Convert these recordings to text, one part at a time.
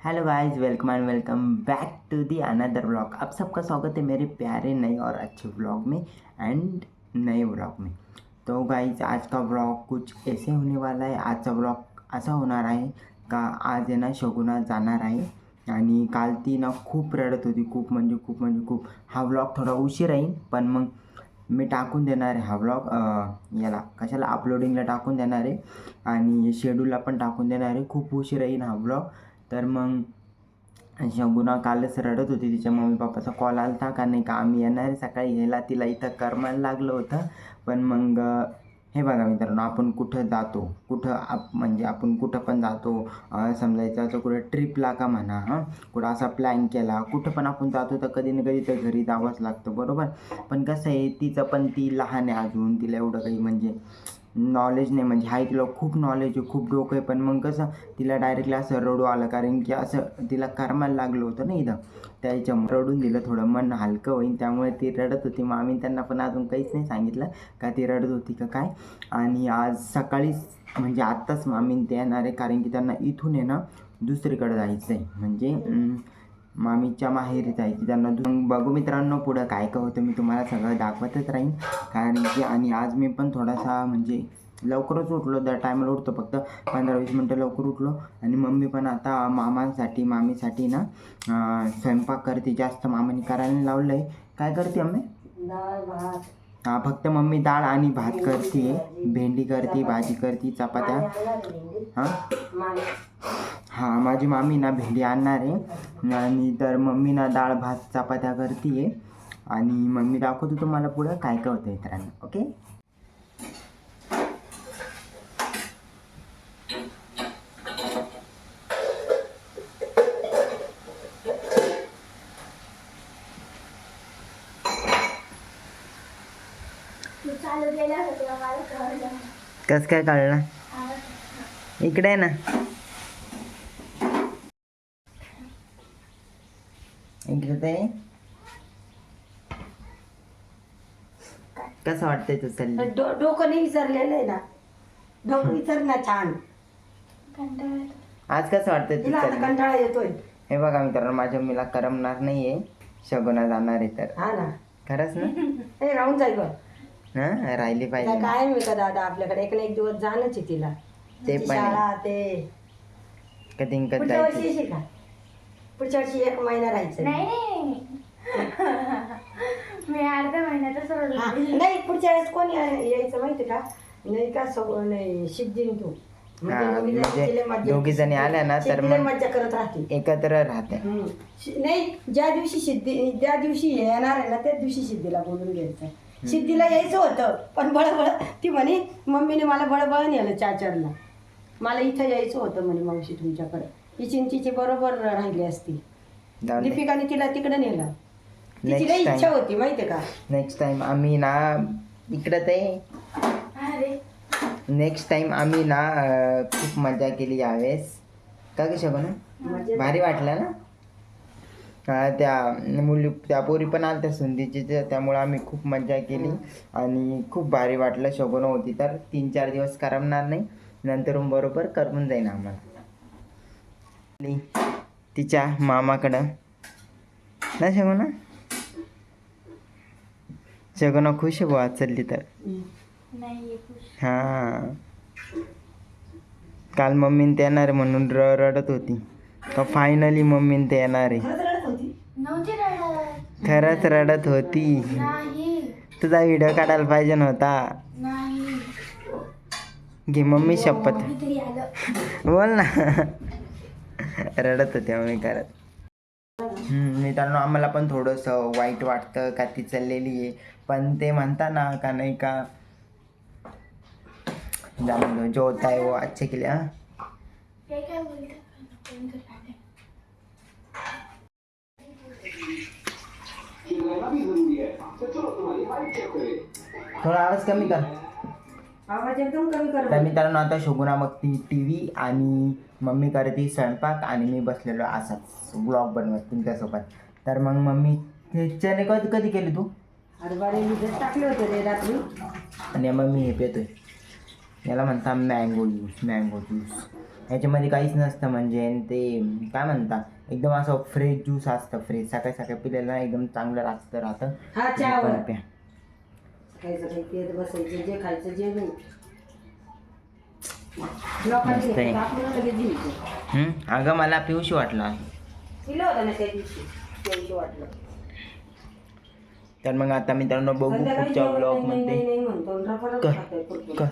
Hello guys, welcome and welcome back to the another vlog. आप सबका स्वागत है मेरे प्यारे नए और अच्छे व्लॉग में एंड नए व्लॉग में। तो गाइस, आज का व्लॉग कुछ ऐसे होने वाला आहे। आजचा व्लॉग असा होणार आहे का आज आहे ना शगुना जाणार आहे आणि काल ती ना खूप रडत होती, खूप म्हणजे खूप। हा व्लॉग थोडा उशीर येईल, पण मग मी टाकून देणार आहे हा व्लॉग याला कशाला अपलोडिंगला टाकून देणार आहे आणि शेड्यूलला पण टाकून देणार आहे। खूप उशीर येईल हा व्लॉग। तर मग शगुना कालच रडत होती, तिच्या मम्मी पप्पाचा कॉल आला होता का नाही का आम्ही येणार आहे सकाळी घ्यायला। तिला इथं करमायला लागलं होतं, पण मग हे बघा मित्रांनो, आपण कुठं जातो, म्हणजे आपण कुठं पण जातो, समजायचं असं कुठं ट्रिपला का म्हणा, कुठं असा प्लॅन केला, कुठं पण आपण जातो तर कधी ना कधी तर घरी जावंच लागतं, बरोबर। पण कसं आहे, तिचं पण ती लहान आहे अजून, तिला एवढं काही म्हणजे नॉलेज नाही, म्हणजे आहे तिला खूप नॉलेज आहे, खूप डोकं आहे, पण मग कसं तिला डायरेक्टली असं रडू आलं, कारण की असं तिला करमायला लागलं होतं ना इथं, त्याच्यामुळे रडून दिलं, थोडं मन हलकं होईल, त्यामुळे ती रडत होती। मग आम्ही त्यांना पण अजून काहीच नाही सांगितलं का ती रडत होती का काय। आणि आज सकाळीच म्हणजे आत्ताच मामीन ते येणार आहे, कारण की त्यांना इथून आहे ना दुसरीकडे जायचं आहे, म्हणजे मामीच्या माहेरी जायची त्यांना। बघू मित्रांनो पुढं काय काय होतं, मी तुम्हाला सगळं दाखवतच राहीन, कारण की आणि आज मी पण थोडासा म्हणजे लवकरच उठलो, दर टायमाला उठतो, फक्त 15-20 मिनटं लवकर उठलो। आणि मम्मी पण आता मामीसाठी ना स्वयंपाक करते, जास्त मामाने करायला लावलं आहे। काय करते मम्मी? डाळ भात। हां, फक्त मम्मी डाळ आणि भात करते, भेंडी करते, भाजी करते, चपात्या। हां, माझी मामी ना भेंडी आणणार आहे आणि तर मम्मी ना डाळ भात चपात्या करते आहे। आणि मग मी दाखवतो तुम्हाला पुढं काय काय होतं मित्रांनो, ओके। कस काय कळलं? इकडे आहे ना, इकडे ते कसं वाटतंय तू चालली? डोकं नाही विसरलेलं आहे ना, डोकं विसर ना छान। आज कसं वाटतंय तू तिला आता चालली? कंटाळा येतोय। हे बघा मित्रांनो, माझ्या मम्मीला करमणार नाहीये, शगुना जाणार आहे तर। हा ना, खरंच ना? हे राहून जाय ग, हां, राहिली पाहिजे ना. काय मी का दादा आपल्याकडे एक ना एक दिवस जाणंच आहे तिला, ते तिची पण आहे. शाळा ते कधी पुढच्या वर्षी जायचं. येशील का? पुढच्या वर्षी 1 महिना राहायचं नाही मी अर्ध्या महिन्यातच हा, नाही पुढच्या वेळेस कोण यायचं माहिती का? नाही का नाही शिकजीन तू, म्हणजे दोघी जणी आल्या ना तर मग मज्जा करत राहते, एकत्र राहते। नाही ज्या दिवशी येणार आहे ना त्याच दिवशी सिद्धीला बोलून घ्यायचं। सिद्धीला यायचं होतं, पण बळबळ ती म्हणे मम्मीने मला बळबळ नेलं चाचरला, मला इथं यायचं होतं म्हणे मावशी तुमच्याकडे, ही चिंचीची बरोबर राहिली असती, दीपिकाने तिला तिकडे नेलं, तिची लई इच्छा होती माहितीये का। नेक्स्ट टाइम आम्ही ना इकडं ते नेक्स्ट टाइम आम्ही ना खूप मजा केली यावेळेस, का ग शगुना? भारी वाटलं ना? त्या पोरी पण आल्या त्या सुंदीची, त्यामुळे आम्ही खूप मजा केली आणि खूप भारी वाटलं। शगुना होती तर 3-4 दिवस करमणार नाही, नंतर बरोबर करमून जाईन आम्हाला तिच्या मामाकडं ना। शगुना खुश आहे बुवा चालली तर। हां, काल मम्मीन ते येणार म्हणून रडत होती का फायनली मम्मीन ते येणार आहे? खरंच रडत होती। तुझा व्हिडिओ काढायला पाहिजे नव्हता? घे मम्मी शपथ, बोल ना। रडत होती मम्मी करत। मित्रांनो, आम्हाला पण थोडंसं वाईट वाटतं का ती चाललेली आहे, पण ते म्हणता ना का नाही का, जाणून जो होता है वो अच्छे के लिए। थोडा आवाज कमी कर, आवाज एकदम कमी कर। तर मित्रांनो, आता शगुना बघती TV आणि मम्मी करते स्वयंपाक आणि मी बसलेलो असाच ब्लॉग बनवत तुमच्यासोबत। तर मग मम्मी चणे कधी केली तू? हरभरे भिजत टाकले होते रे रात्री, आणि मम्मी हे पितोय, याला म्हणता मँगो ज्यूस। याच्यामध्ये काहीच नसतं म्हणजे आणि ते काय म्हणतात एकदम असं फ्रेश ज्यूस असतं फ्रेश सकाळी सकाळी पिल्याला एकदम चांगलं राहतं. हा तुम्ही चहा पण प्या. खायचं काही पेत बसायचं जे खायचं जे नाही मस्त लोकांनी आहे. आपल्याला लगेच दिली अगं मला पिऊशी वाटला. पिलं होतं ना त्या दिवशी तेवढी वाटलं तर मग आता मित्रांनो बघू संध्याकाळी पुढच्या जेवण व्लॉगमध्ये नाही म्हणतो आणि रफारफ क- खातोय कुरकुर.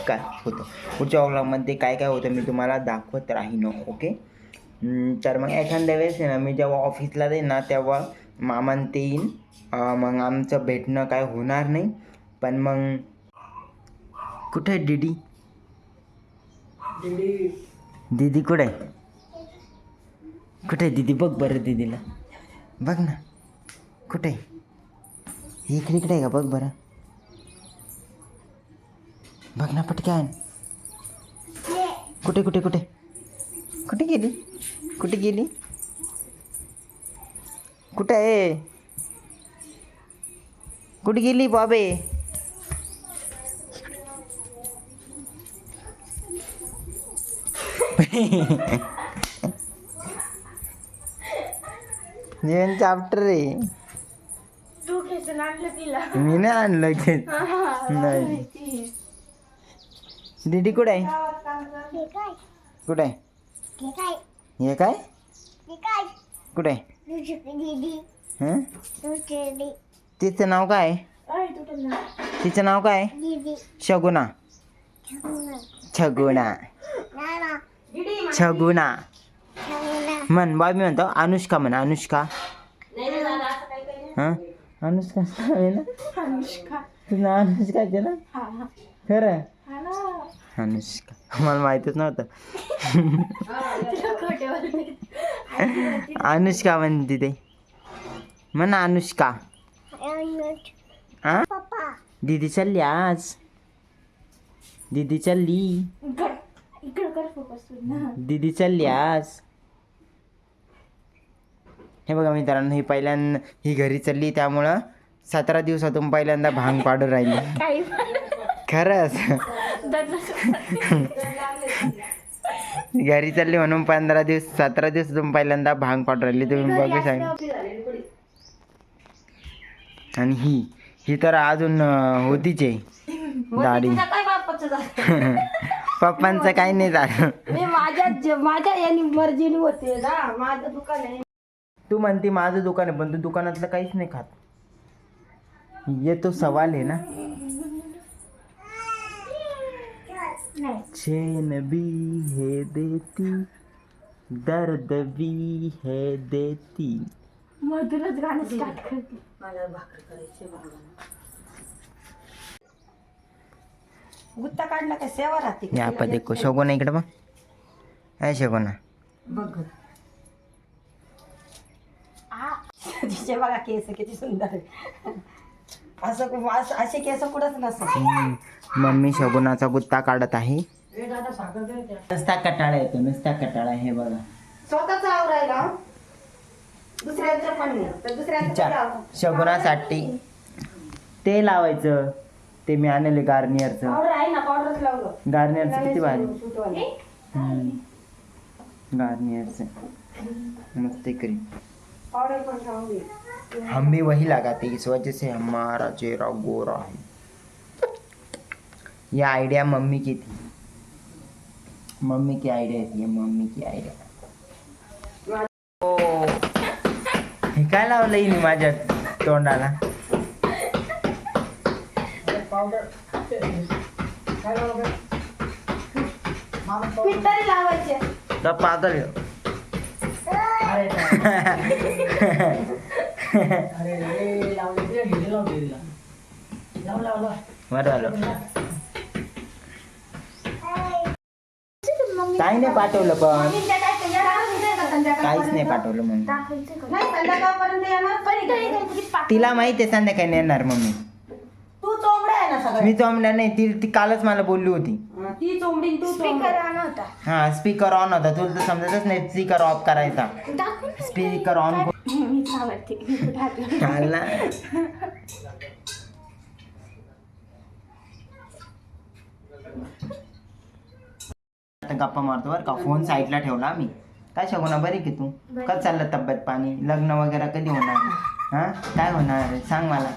काय होतं पुढच्या व्लॉगमध्ये काय काय होतं मी तुम्हाला दाखवत राहीन. ओके. तर मग एखाद्या वेळेस आहे ना मी जेव्हा ऑफिसला जाईन ना तेव्हा मामान ते येईन. मग आमचं भेटणं काय होणार नाही. पण मग कुठे आहे दीदी? दीदी कुठे आहे? कुठे आहे दीदी? बघ बरं दीदीला बघ ना कुठे आहे? इकडे आहे का बघ बरं. बघ ना पटकन. कुठे कुठे कुठे कुठे गेली? कुठे गेली? कुठे आहे? कुठे गेली बाबे? जेवण चाप्टर रे. तू खेचून आणलं तिला मी नाही आणलं की नाही. दीदी कुठे आहे? कुठे आहे? हे काय कुठे आहे? हं? तिचं नाव काय? तिचं नाव काय? शगुना. छगुना छगुना म्हण बाय. मी म्हणतो अनुष्का म्हण. अनुष्का. हां अनुष्का आहे ना. तुझं नाव अनुष्काचे ना खरं? अनुष्का मला माहितीच नव्हतं. अनुष्का म्हणते ते म्हण अनुष्का. हां दीदी चालली आज. दीदी चालली. इकडं कर फोकस दीदी चालली आज. हे बघा मित्रांनो ही घरी चालली त्यामुळं 17 दिवसातून पहिल्यांदा भांग पाडून राहिली. काही खरंच घरी चालली म्हणून 17 दिवसातून पहिल्यांदा भांग पाडून राहिली. तुम्ही बघू शकता. आणि ही तर अजून होतीच आहे दाढी. काय बापाचं झालं? पप्पांचं काही नाही झालं. मी माझ्या यानी मर्जीने होते ना. माझं दुकान आहे. तू म्हणते माझं दुकान आहे पण तू दुकानातलं काहीच नाही खात. ये तो सवाल है ना. चैन भी है देती दर्द भी है देती. मधूनच गाणं स्टार्ट करते. मला भाकर करायची गुत्ता काढला काय सेवा राहते यहाँ पर देखो शगुना इकडे बघ. काय शगुना बघ तिचे बघा केस किती सुंदर आहे. असे केस कुठंच नसत. मम्मी शगुनाचा गुत्ता काढत आहे. नुसता कटाळा येतो नुसता कटाळा. हे बघा स्वतःच आवरायला दुसऱ्यांचं पण नाही तर दुसऱ्यांचं शगुनासाठी ते लावायचं. ते मी आणले गार्नियरचं. पावडर आहे ना पावडरच लावलं. गार्नियरचं किती भारी. गार्नियरचं मस्त करी. पावडर पण लावून दे. हम भी वही लगाते इस वजह से हमारा चेहरा गोरा है. ये आइडिया मम्मी की थी. मम्मी की आइडिया थी. मम्मी की आइडिया. ओ हे काय लावलं हिने माझ्या तोंडाला? पिठ्ठारी लावायचे. तर पागल आहे. बरं झालं. काही नाही पाठवलं पण काहीच नाही पाठवलं म्हणून. नाही संध्याकाळपर्यंत येणार. तिला माहिती आहे संध्याकाळी नाही येणार मम्मी. तू चोंबडा आहे ना सगळं. मी जमल्या नाही. ती कालच मला बोलली होती. ती चोंबडी तू स्पीकर आणा होता. हा स्पीकर ऑन होता. तुला तर समजतच नाही स्पीकर ऑफ करायचा. स्पीकर ऑन मीच आवडते. चालला. आता गप्पा मारतो बरं का. फोन साईडला ठेवला आम्ही. काय शगुना बरी की तू? कसं चाललं तब्येत पाणी? लग्न वगैरे कधी होणार? हां काय होणार सांग मला.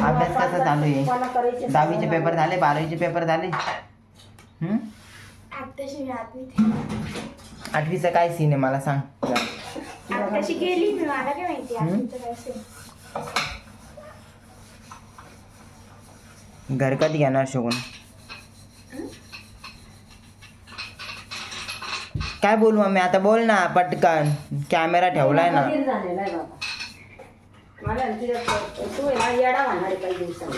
अभ्यास कसा चालू आहे? मला करायचे 10वीचे पेपर झाले, 12वीचे पेपर झाले? आत्ताशी आठवी 8वीचा काय सीन आहे मला सांग जरा. आत्ताशी गेली मी, मला काय माहिती आठवीचं काय असेल. घर कधी घेणार शगुन? काय बोलू मम्मी आता? बोल ना पटकन. कॅमेरा ठेवलाय ना. कधीच झालेला आहे बाबा. मला तू आहे ना येडा म्हणणार आहे काही दिवसांनी.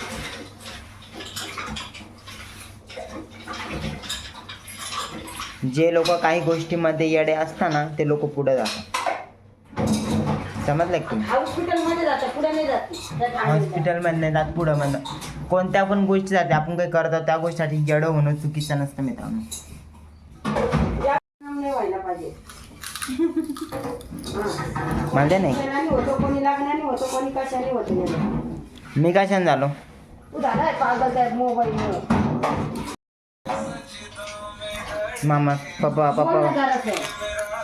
जे लोक काही गोष्टीमध्ये येडे असतात ना ते लोक पुढे जातात. समजलं की? हॉस्पिटलमध्ये जातात पुढे नाही जात. हॉस्पिटलमध्ये जात पुढं म्हणलं कोणत्या पण गोष्टी जाते आपण काही करतो त्या गोष्टीसाठी येडं होणं चुकीचं नसतं मित्रांनो. नाही व्हायला पाहिजे. म्हणजे नाही लग्नाने होतो कोणी लग्नाने होतो कोणी कशाने होतो नाही. मी कशाने झालो? तू झालाय पागल त्या मोबाईलमुळे. मामा पप्पा पप्पा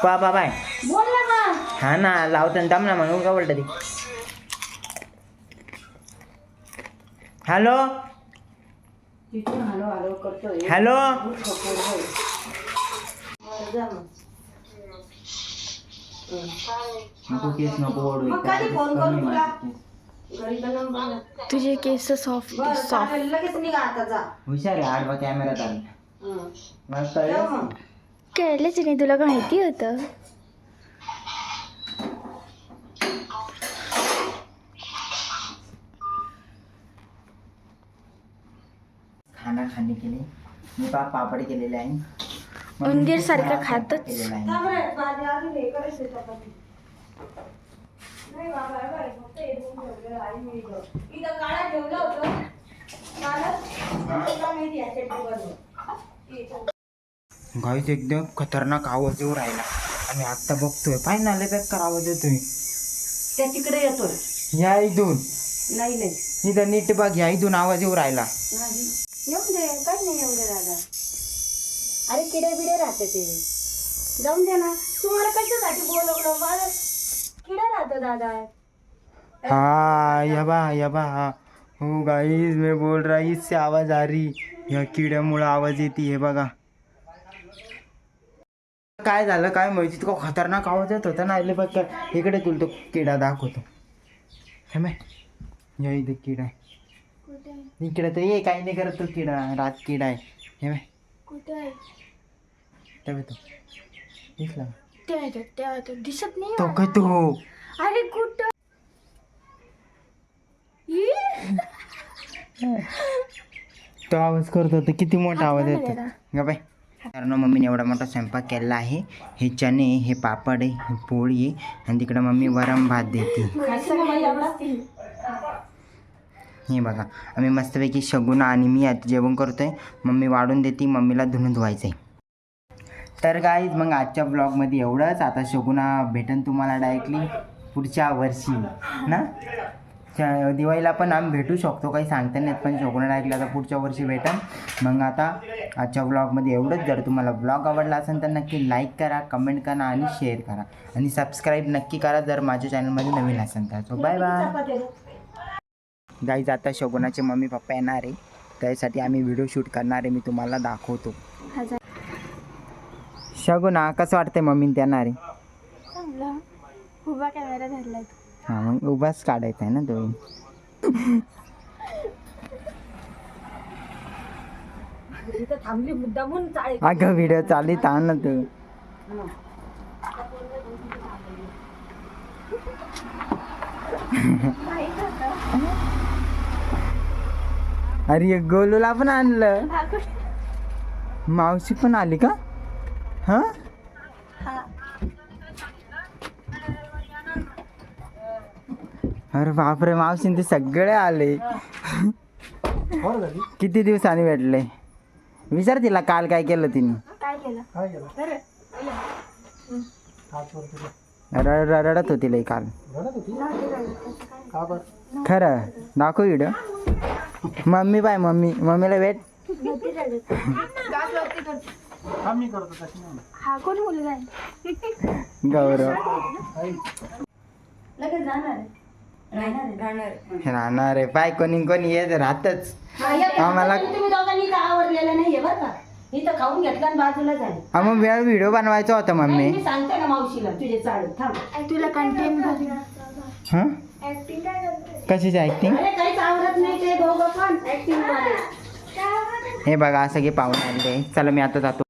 पप्पा बाय बोल ना मग. हा ना लावतो दम ना म्हणून का बोलतं ती. हॅलो तिथून हॅलो हॅलो करतोय. हॅलो जा मग. नको केस नको ओढू. मग कधी फोन करू तुला? घरी तर नंबर. तुझे केस सॉफ्ट बरं सॉफ्ट. चालेल लगेच निघा आता जा. हुशार आहे आडवा कॅमेरा चालू. हं. मला ठेव कळलं. मग. कळलंच नाही, तुला का माहिती होतं? खाना खाणे केले मी पापड केलेले आहे. उंदीर सारखं खातच. केलेला आहे. का बरं? माझी अजून हे करायचं आहे चपाती. नाही बाबा, हे बघ, फक्त हे दोन ठेवलेलं आहे मी इथं. इथं काळा ठेवलं होतं. काळं, तुला माहिती आहे टेबलवर. इथं. गाईच एकदम खतरनाक आवाज येऊ राहिला आणि आत्ता बघतोय पाय ना लय बेकार आवाज येतोय. त्या तिकडे येतोय. या इथून नाही नाही इथं नीट बघ या इथून आवाज येऊ राहिला. नाही येऊन दे काय नाही एवढे दादा. अरे किडे बिडे राहते ते. जाऊन दे ना. तुम्हाला कशासाठी बोलवलं? मला किडा राहतो दादा. हाँ यबा हो गाइस मैं बोल रहा इससे आवाज आ रही या किड्यामुळे आवाज येते हे बघा. काय झालं काय माहिती इतका खतरनाक आवाज येत होता ना. आले बघ इकडे तुला तो किडा दाखवतो. हे मै या इथे किडा आहे. इकडे तर ये काही नाही करत तो किडा. रात किडा आहे हे मै. कुठे आहे तवे तो दिसला ते दिसत नाही. तो काय तो अरे कुठं? तो आवाज करतो तर किती मोठा आवाज येतो ग बाय. कारण मम्मीने एवढा मोठा स्वयंपाक केलेला आहे. हे चणे हे पापड आहे हे पोळी आहे आणि तिकडे मम्मी वरम भात देते. हे बघा आम्ही मस्तपैकी शगुना आणि मी आता जेवण करतोय. मम्मी वाढून देते. मम्मीला धुणं धुवायचं आहे. तर गाईज मग आजच्या ब्लॉगमध्ये एवढंच. आता शगुना भेटन तुम्हाला डायरेक्टली पुढच्या वर्षी ना. दिवाळीला पण आम्ही भेटू शकतो काही सांगता नाही पण शगुना डायरेक्टली आता पुढच्या वर्षी भेटन. मग आता आजच्या ब्लॉगमध्ये एवढंच. जर तुम्हाला ब्लॉग आवडला असेल तर नक्की लाईक करा कमेंट करा आणि शेअर करा आणि सबस्क्राईब नक्की करा जर माझ्या चॅनलमध्ये नवीन असेल तर. So bye bye guys. आता शगुनाचे मम्मी पप्पा येणार आहे त्यासाठी आम्ही व्हिडिओ शूट करणार आहे. मी तुम्हाला दाखवतो. शगुना कसं वाटतंय मम्मीने येणार आहे? चांगला उभा कॅमेरा धरलाय. हां मग उभाच काढायचा आहे ना तो. इथं थांबली मुद्दामून चाळे. अगं व्हिडिओ चालू आहे ना तू. अरे गोलूला पण आणलं. मावशी पण आली का? हां अरे बापरे मावशीन ते सगळे आले. किती दिवसांनी भेटले? विचार तिला काल काय केलं तिने. काय केलं? रडत होती लई काल. खरं दाखव व्हिडिओ. मम्मी बाय मम्मीला भेट. हा कोण मुलगा आहे? गौरव लगेच जाणार आहे. राहणार आहे. पाय कोणी येत राहतच आम्हाला. तुम्ही दोघांनी का आवरलेलं नाहीये बरं का. इथं खाऊन घेतला आणि बाजूला झाले. मग वेळ व्हिडिओ बनवायचा होता मम्मी. मी सांगते ना मावशीला तुझे चालेल थांब. तुला कंटेंट हा ऍक्टिंग काय करते? कशाची ऍक्टिंग? अरे काहीच आवडत नाही ते दोघं पण ऍक्टिंग मध्ये. हे बघा सगळे पाहुणे आले. चला मी आता जातो.